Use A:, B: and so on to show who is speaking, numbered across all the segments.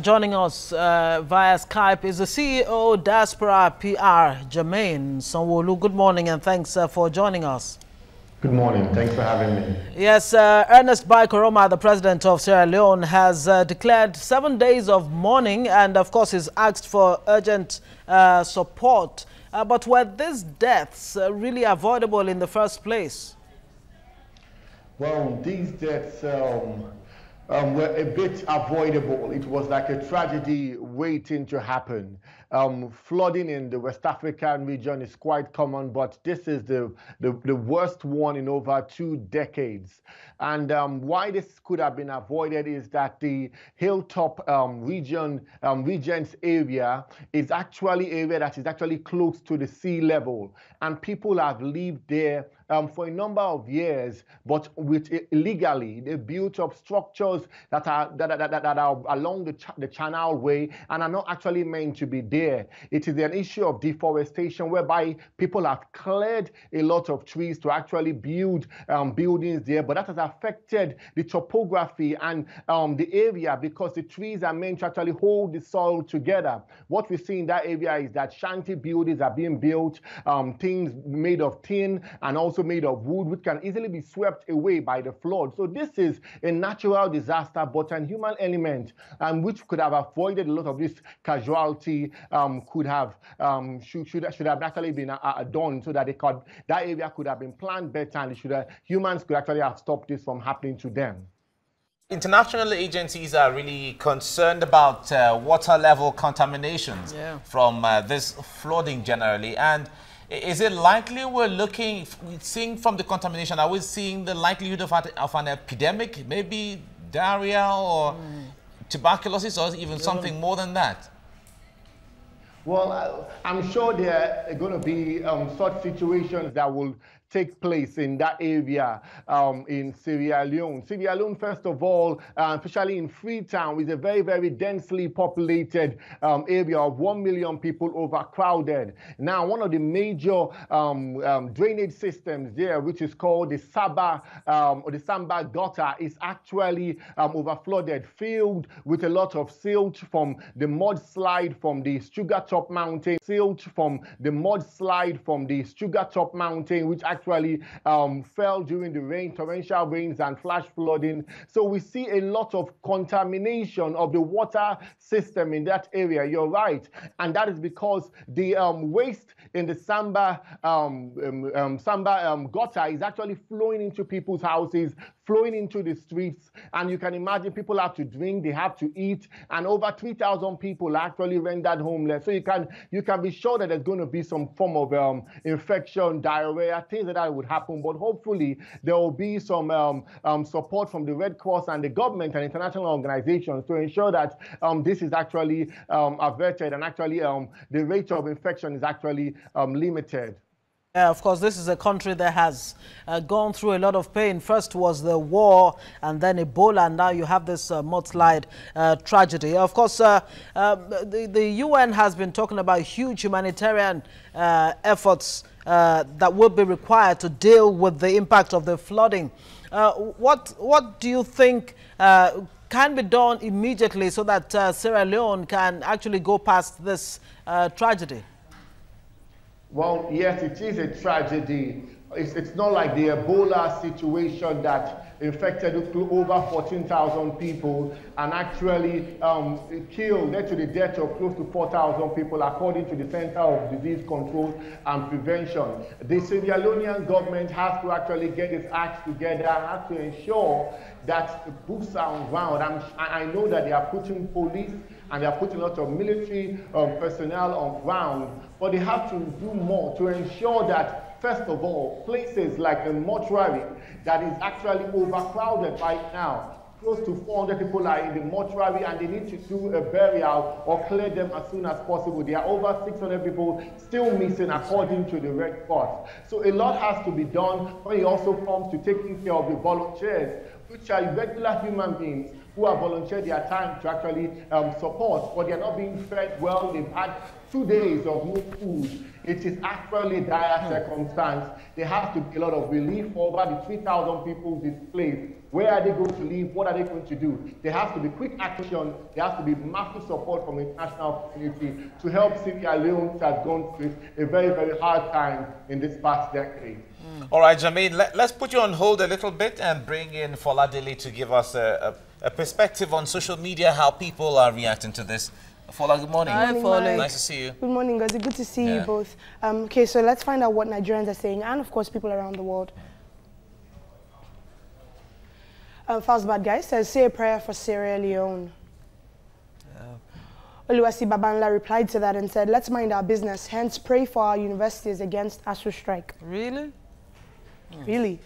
A: Joining us via Skype is the CEO, Diaspora PR, Jermaine Sanwo-Olu. Good morning and thanks for joining us.
B: Good morning. Thanks for having me.
A: Yes, Ernest Bai Koroma, the president of Sierra Leone, has declared 7 days of mourning and, of course, is asked for urgent support. But were these deaths really avoidable in the first place?
B: Well, these deaths were a bit avoidable. It was like a tragedy waiting to happen. Flooding in the West African region is quite common, but this is the worst one in over 2 decades. And why this could have been avoided is that the hilltop regions area is actually area that is actually close to the sea level, and people have lived there for a number of years, but illegally. They built up structures that are along the Channel Way and are not actually meant to be there. It is an issue of deforestation whereby people have cleared a lot of trees to actually build buildings there, but that has affected the topography and the area because the trees are meant to actually hold the soil together. What we see in that area is that shanty buildings are being built, things made of tin and also made of wood, which can easily be swept away by the flood. So this is a natural disaster, but an human element, which could have avoided a lot of this casualty, should have actually been done so that that area could have been planned better, and humans could actually have stopped this from happening to them.
C: International agencies are really concerned about water level contaminations from this flooding generally. And is it likely seeing from the contamination, are we seeing the likelihood of an epidemic, maybe diarrhea or tuberculosis or even something more than that?
B: Well, I'm sure there are going to be such situations that will take place in that area in Sierra Leone. Sierra Leone, first of all, especially in Freetown, is a very, very densely populated area of 1 million people, overcrowded. Now, one of the major drainage systems there, which is called the Samba gutter, is actually overflooded, filled with a lot of silt from the mudslide from the Sugar Top Mountain, which actually fell during the torrential rains and flash flooding. So we see a lot of contamination of the water system in that area. You're right. And that is because the waste in the Samba gutter is actually flowing into people's houses, flowing into the streets. And you can imagine people have to drink, they have to eat, and over 3,000 people are actually rendered homeless. So you can be sure that there's going to be some form of infection, diarrhea, things that would happen. But hopefully there will be some support from the Red Cross and the government and international organizations to ensure that this is actually averted and actually the rate of infection is actually limited.
A: Of course, this is a country that has gone through a lot of pain. First was the war and then Ebola, and now you have this mudslide tragedy. Of course, the UN has been talking about huge humanitarian efforts that will be required to deal with the impact of the flooding. What do you think can be done immediately so that Sierra Leone can actually go past this tragedy?
B: Well, yes, it is a tragedy. It's not like the Ebola situation that infected over 14,000 people and actually led to the death of close to 4,000 people, according to the Center of Disease Control and Prevention. The Sierra Leonean government has to actually get its acts together, has to ensure that the boots are on ground. I know that they are putting police and they are putting a lot of military personnel on ground, but they have to do more to ensure that, first of all, places like the mortuary that is actually overcrowded right now. Close to 400 people are in the mortuary and they need to do a burial or clear them as soon as possible. There are over 600 people still missing according to the Red Cross. So a lot has to be done when it also comes to taking care of the volunteers, which are regular human beings who have volunteered their time to actually support, but they are not being fed well. They've had 2 days of no food. It is actually dire circumstance. There has to be a lot of relief for over the 3,000 people displaced. Where are they going to live? What are they going to do? There has to be quick action. There has to be massive support from the international community to help Sierra Leone, which has gone through a very, very hard time in this past decade.
C: All right, Jermaine, let's put you on hold a little bit and bring in Foladele to give us a perspective on social media, how people are reacting to this. Fola, good morning.
D: Hi, Fola.
C: Nice to see you.
D: Good morning, guys. Good to see you both. Okay, so let's find out what Nigerians are saying, and of course, people around the world. Fastbad guy says, say a prayer for Sierra Leone. Oluwasi Babanla replied to that and said, let's mind our business, hence pray for our universities against ASU strike.
A: Really?
D: Really?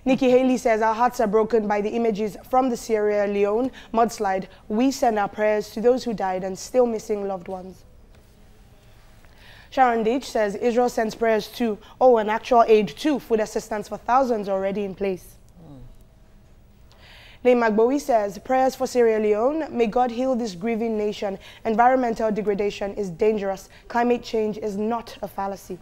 D: Nikki Haley says, our hearts are broken by the images from the Sierra Leone mudslide. We send our prayers to those who died and still missing loved ones. Sharon Deitch says, Israel sends prayers to, an actual aid too, food assistance for thousands already in place. Name Magbowi says, prayers for Sierra Leone. May God heal this grieving nation. Environmental degradation is dangerous. Climate change is not a fallacy.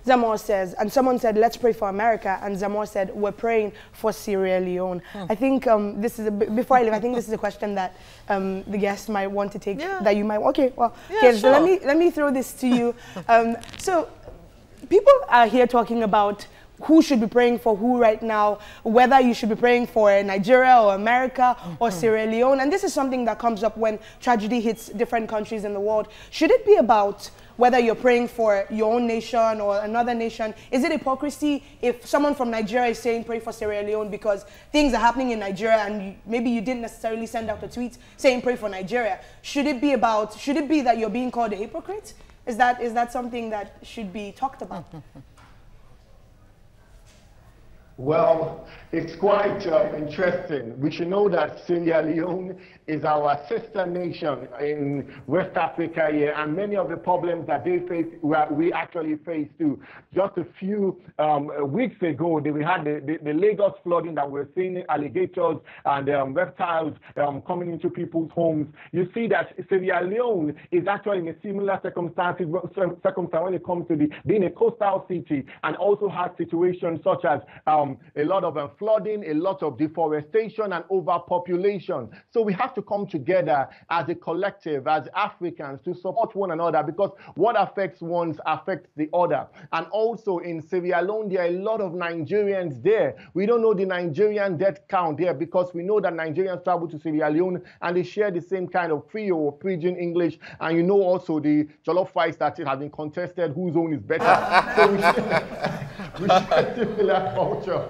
D: Zamor says, and someone said, let's pray for America. And Zamor said, we're praying for Sierra Leone. I think this is, before I leave, I think this is a question that the guests might want to take, that you might, okay, well,
A: sure.
D: So let me throw this to you. So people are here talking about who should be praying for who right now, whether you should be praying for Nigeria or America or Sierra Leone. And this is something that comes up when tragedy hits different countries in the world. Should it be about whether you're praying for your own nation or another nation? Is it hypocrisy if someone from Nigeria is saying pray for Sierra Leone because things are happening in Nigeria and maybe you didn't necessarily send out a tweet saying pray for Nigeria? Should it be that you're being called a hypocrite? Is that something that should be talked about?
B: Well, it's quite interesting. We should know that Sierra Leone is our sister nation in West Africa here, and many of the problems that they face, we actually face too. Just a few weeks ago, we had the Lagos flooding that we're seeing, alligators and reptiles coming into people's homes. You see that Sierra Leone is actually in a similar circumstance when it comes to being a coastal city, and also has situations such as a lot of flooding, a lot of deforestation and overpopulation. So we have to come together as a collective, as Africans, to support one another, because what affects one affects the other. And also in Sierra Leone, there are a lot of Nigerians there. We don't know the Nigerian death count there, because we know that Nigerians travel to Sierra Leone and they share the same kind of Creole or Pidgin English. And you know also the jollof rice that has been contested, whose own is better. So we share similar culture.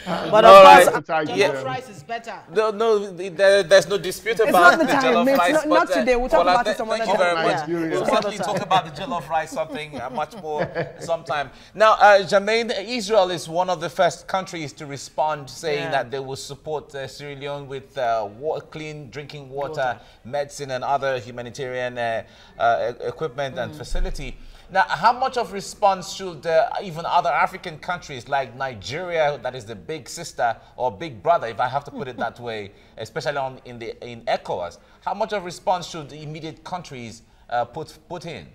A: But of course, jollof rice is better.
C: No, there's no dispute about the jollof rice.
D: Not today. We'll talk about it some other time.
C: Thank you very much. We'll certainly talk about the jollof rice something much more sometime. Now, Jermaine, Israel is one of the first countries to respond, saying that they will support Sierra Leone with clean drinking water, medicine, and other humanitarian equipment and facility. Now, how much of response should even other African countries like Nigeria, that is the big sister or big brother, if I have to put it that way, especially in ECOWAS, how much of response should the immediate countries put in?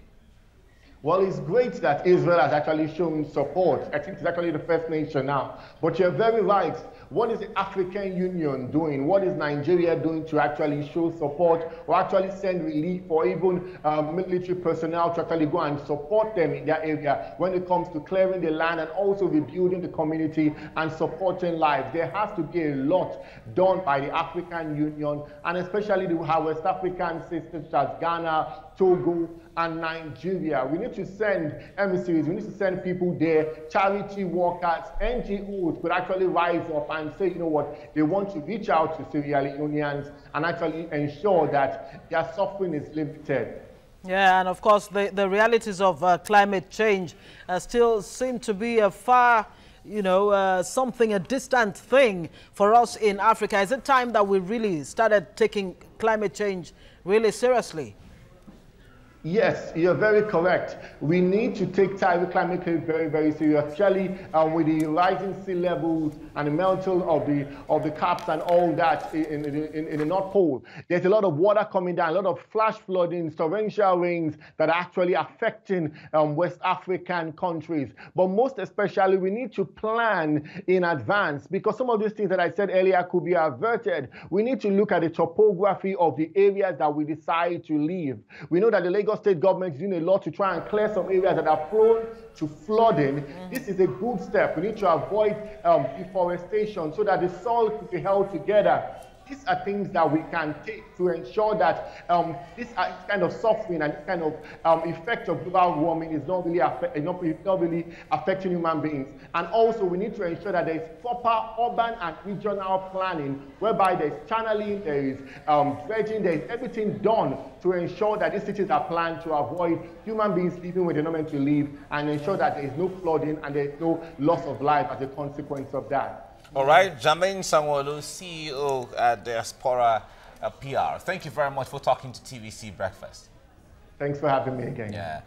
B: Well, it's great that Israel has actually shown support. I think it's actually the first nation now. But you're very right. What is the African Union doing? What is Nigeria doing to actually show support or actually send relief or even military personnel to actually go and support them in their area when it comes to clearing the land and also rebuilding the community and supporting lives? There has to be a lot done by the African Union, and especially our West African sisters such as Ghana, Togo, and Nigeria. We need to send emissaries, we need to send people there, charity workers, NGOs could actually rise up and say, you know what, they want to reach out to Sierra Leoneans and actually ensure that their suffering is limited.
A: Yeah, and of course, the realities of climate change still seem to be a far, a distant thing for us in Africa. Is it time that we really started taking climate change really seriously?
B: Yes, you're very correct. We need to take climate change very, very seriously, with the rising sea levels and the melting of the caps and all that in the North Pole. There's a lot of water coming down, a lot of flash flooding, torrential rains that are actually affecting West African countries. But most especially, we need to plan in advance, because some of these things that I said earlier could be averted. We need to look at the topography of the areas that we decide to live. We know that the Lagos State government is doing a lot to try and clear some areas that are prone to flooding. This is a good step. We need to avoid deforestation so that the soil can be held together. These are things that we can take to ensure that this kind of suffering and this kind of effect of global warming is not really affecting human beings. And also, we need to ensure that there is proper urban and regional planning, whereby there is channeling, there is dredging, there is everything done to ensure that these cities are planned to avoid human beings living where they're not meant to live, and ensure that there is no flooding and there is no loss of life as a consequence of that.
C: All right, Jermaine Sanwo-Olu, CEO at Diaspora PR. Thank you very much for talking to TVC Breakfast.
B: Thanks for having me again.
C: Yeah.